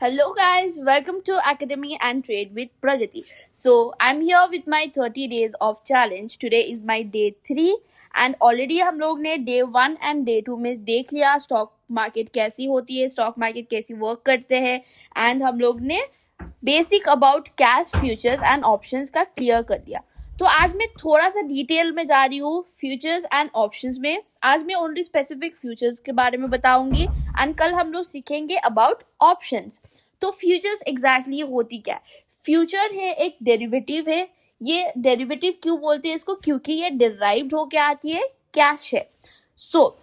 Hello, guys. Welcome to Academy and Trade with Pragati. So, I'm here with my 30 days of challenge. Today is my day 3 and already हम लोग ने day 1 and day 2 में देख लिया stock market कैसी होती है, stock market कैसी वर्क करते हैं एंड हम लोग ने basic about cash futures and options का क्लियर कर दिया. तो आज मैं थोड़ा सा डिटेल में जा रही हूँ फ्यूचर्स एंड ऑप्शंस में. आज मैं ओनली स्पेसिफिक फ्यूचर्स के बारे में बताऊंगी एंड कल हम लोग सीखेंगे अबाउट ऑप्शंस. तो फ्यूचर्स एग्जैक्टली होती क्या है? फ्यूचर है एक डेरिवेटिव है. ये डेरिवेटिव क्यों बोलते हैं इसको? क्योंकि ये डिराइव्ड होके आती है कैश है. सो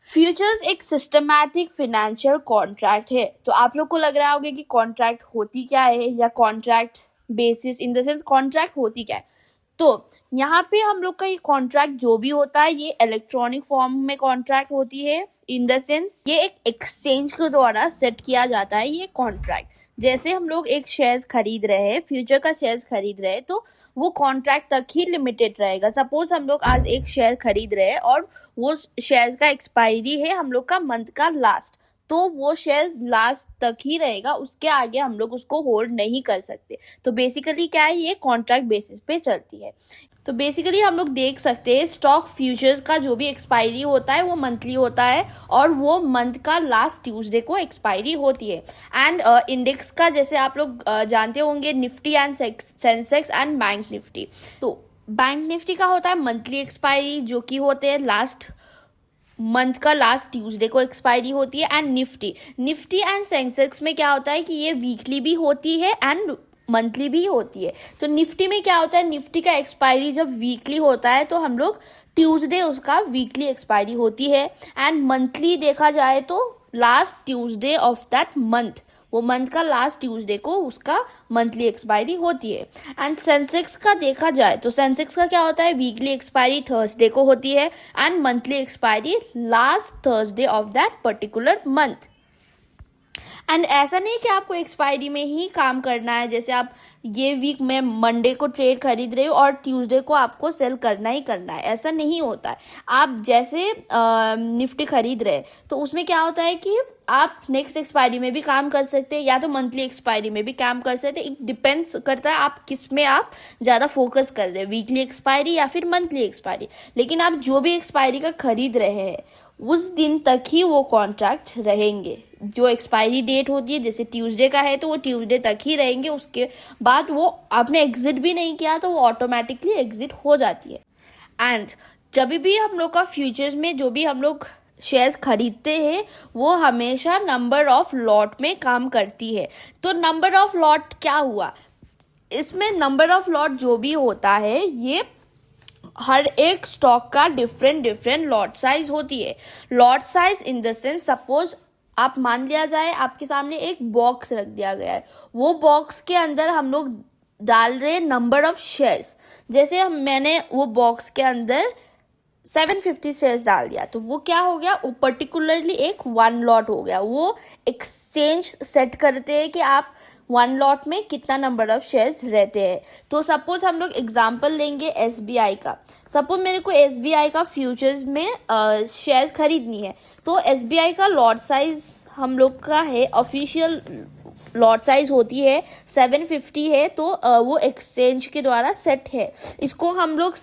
फ्यूचर्स एक सिस्टमैटिक फाइनेंशियल कॉन्ट्रैक्ट है. तो आप लोग को लग रहा होगा कि कॉन्ट्रैक्ट होती क्या है या contract basis in the sense contract होती क्या है. तो यहाँ पे हम लोग का ये कॉन्ट्रैक्ट जो भी होता है ये इलेक्ट्रॉनिक फॉर्म में कॉन्ट्रैक्ट होती है. इन द सेंस ये एक एक्सचेंज के द्वारा सेट किया जाता है ये कॉन्ट्रैक्ट. जैसे हम लोग एक शेयर्स खरीद रहे हैं, फ्यूचर का शेयर्स खरीद रहे हैं, तो वो कॉन्ट्रैक्ट तक ही लिमिटेड रहेगा. सपोज हम लोग आज एक शेयर खरीद रहे हैं और वो शेयर्स का एक्सपायरी है हम लोग का मंथ का लास्ट, तो वो शेयर्स लास्ट तक ही रहेगा. उसके आगे हम लोग उसको होल्ड नहीं कर सकते. तो बेसिकली क्या है, ये कॉन्ट्रैक्ट बेसिस पे चलती है. तो बेसिकली हम लोग देख सकते हैं स्टॉक फ्यूचर्स का जो भी एक्सपायरी होता है वो मंथली होता है और वो मंथ का लास्ट ट्यूसडे को एक्सपायरी होती है. एंड इंडेक्स का जैसे आप लोग जानते होंगे Nifty and Sensex and bank Nifty. तो बैंक निफ्टी का होता है मंथली एक्सपायरी जो कि होते हैं लास्ट मंथ का लास्ट ट्यूसडे को एक्सपायरी होती है. एंड निफ्टी एंड सेंसेक्स में क्या होता है कि ये वीकली भी होती है एंड मंथली भी होती है. तो निफ्टी में क्या होता है, निफ्टी का एक्सपायरी जब वीकली होता है तो हम लोग ट्यूसडे उसका वीकली एक्सपायरी होती है. एंड मंथली देखा जाए तो last Tuesday of that month, वो मंथ का लास्ट ट्यूसडे को उसका मंथली एक्सपायरी होती है. एंड सेंसेक्स का देखा जाए तो सेंसेक्स का क्या होता है, वीकली एक्सपायरी थर्सडे को होती है and monthly expiry last Thursday of that particular month. And ऐसा नहीं कि आपको एक्सपायरी में ही काम करना है. जैसे आप ये वीक में मंडे को ट्रेड खरीद रहे हो और ट्यूसडे को आपको सेल करना ही करना है, ऐसा नहीं होता है. आप जैसे निफ्टी खरीद रहे तो उसमें क्या होता है कि आप नेक्स्ट एक्सपायरी में भी काम कर सकते हैं या तो मंथली एक्सपायरी में भी काम कर सकते हैं. इट डिपेंड्स करता है आप किस में आप ज़्यादा फोकस कर रहे हैं, वीकली एक्सपायरी या फिर मंथली एक्सपायरी. लेकिन आप जो भी एक्सपायरी का खरीद रहे हैं उस दिन तक ही वो कॉन्ट्रैक्ट रहेंगे. जो एक्सपायरी डेट होती है जैसे ट्यूसडे का है तो वो ट्यूसडे तक ही रहेंगे. उसके बाद वो आपने एग्जिट भी नहीं किया तो वो ऑटोमेटिकली एग्जिट हो जाती है. एंड जब भी हम लोग का फ्यूचर्स में जो भी हम लोग शेयर्स खरीदते हैं वो हमेशा नंबर ऑफ लॉट में काम करती है. तो नंबर ऑफ लॉट क्या हुआ, इसमें नंबर ऑफ लॉट जो भी होता है ये हर एक स्टॉक का डिफरेंट लॉट साइज होती है. Lot size in the sense suppose आप मान लिया जाए आपके सामने एक बॉक्स रख दिया गया है, वो बॉक्स के अंदर हम लोग डाल रहे नंबर ऑफ शेयर्स. जैसे मैंने वो बॉक्स के अंदर 750 शेयर्स डाल दिया तो वो क्या हो गया, वो पर्टिकुलरली एक वन लॉट हो गया. वो एक्सचेंज सेट करते हैं कि आप वन लॉट में कितना नंबर ऑफ शेयर्स रहते हैं. तो सपोज हम लोग एग्जांपल लेंगे एसबीआई का. सपोज मेरे को एसबीआई का फ्यूचर्स में शेयर्स खरीदनी है तो एसबीआई का लॉट साइज हम लोग का है, ऑफिशियल लॉट साइज होती है 750 है. तो वो एक्सचेंज के द्वारा सेट है. इसको हम लोग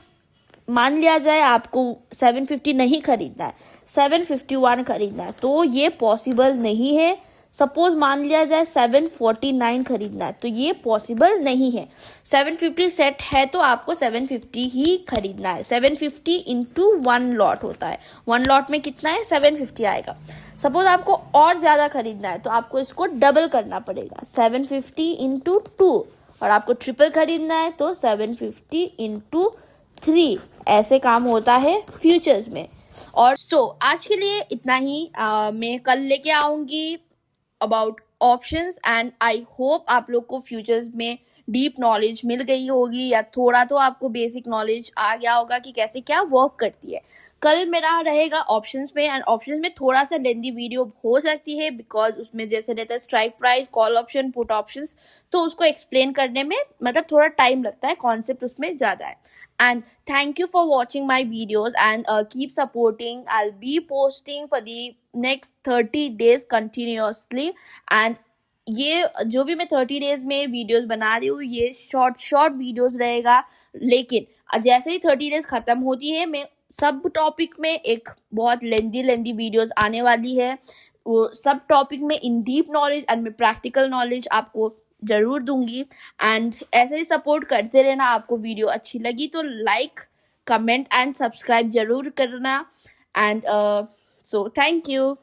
मान लिया जाए आपको 750 नहीं खरीदना है, 751 खरीदना है तो ये पॉसिबल नहीं है. सपोज मान लिया जाए 749 खरीदना है तो ये पॉसिबल नहीं है. 750 सेट है तो आपको 750 ही खरीदना है. 750 इंटू वन लॉट होता है. वन लॉट में कितना है, 750 आएगा. सपोज आपको और ज़्यादा खरीदना है तो आपको इसको डबल करना पड़ेगा, 750 इंटू 2. और आपको ट्रिपल खरीदना है तो 750 इंटू 3. ऐसे काम होता है फ्यूचर्स में. और आज के लिए इतना ही. मैं कल लेके आऊँगी about options and I hope आप लोग को फ्यूचर्स में डीप नॉलेज मिल गई होगी या थोड़ा तो आपको बेसिक नॉलेज आ गया होगा कि कैसे क्या वर्क करती है. कल मेरा रहेगा ऑप्शंस में एंड ऑप्शंस में थोड़ा सा लेंदी वीडियो हो सकती है बिकॉज उसमें जैसे रहता है strike price, call option, put options, तो उसको एक्सप्लेन करने में मतलब थोड़ा टाइम लगता है, कॉन्सेप्ट उसमें ज़्यादा है. And thank you for watching my videos and keep supporting. I'll be posting for the next 30 days continuously and ये जो भी मैं 30 डेज में वीडियोस बना रही हूँ ये शॉर्ट वीडियोस रहेगा, लेकिन जैसे ही 30 डेज खत्म होती है मैं सब टॉपिक में एक बहुत लेंदी वीडियोस आने वाली है। वो सब टॉपिक में इन डीप नॉलेज एंड में प्रैक्टिकल नॉलेज आपको जरूर दूंगी। एंड ऐसे ही सपोर्ट करते रहना। आपको वीडियो अच्छी लगी तो लाइक, कमेंट एंड सब्सक्राइब जरूर करना। And so thank you.